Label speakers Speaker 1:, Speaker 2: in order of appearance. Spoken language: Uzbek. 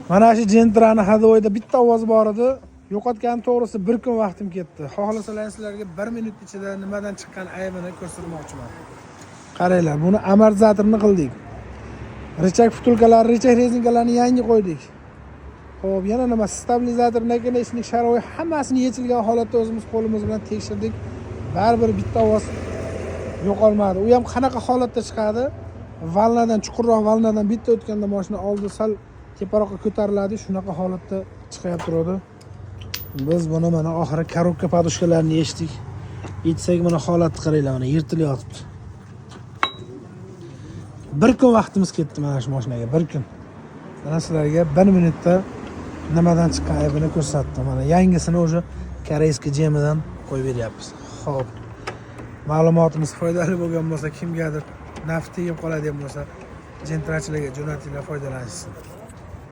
Speaker 1: Mana shu Gentrani hadovoyda bitta ovoz bor edi. Yo'qotgan to'g'risi bir kun vaqtim ketdi. Xohlasalar sizlarga 1 minut ichida nimadan chiqqan aybini ko'rsatmoqchiman. Qaranglar, buni amortizatorni qildik. Richak vtulkalari, richak rezinkalarini yangi qo'ydik. Xo'p, yana nima? Stabilizator, nakinashning sharoiti hammasini yechilgan holatda o'zimiz qo'limiz bilan tekshirdik. Baribir bitta ovoz yo'qolmadi. U ham qanaqa holatda chiqadi? Valnadan, chuqurroq valnadan bitta o'tganda mashina oldi sal teparoqqa ko'tariladi, shunaqa holatda chiqib turadi. Biz buni mana oxiri korobka podushkalarini yechdik. Yetsak mana holatni qaranglar, mana yirtilyapti. Bir kun vaqtimiz ketdi mana shu mashinaga, bir kun. Mana sizlarga 1 minutda nimadan chiqqan aybini ko'rsatdim. Mana yangisini o'sha koreyskiy jemidan qo'yib beryapmiz. Xo'p. Ma'lumotimiz foydali bo'lgan bo'lsa, kimgadir nafti yeb qoladigan bo'lsa, Gentrachilarga jo'natinglar, foydalanishsin.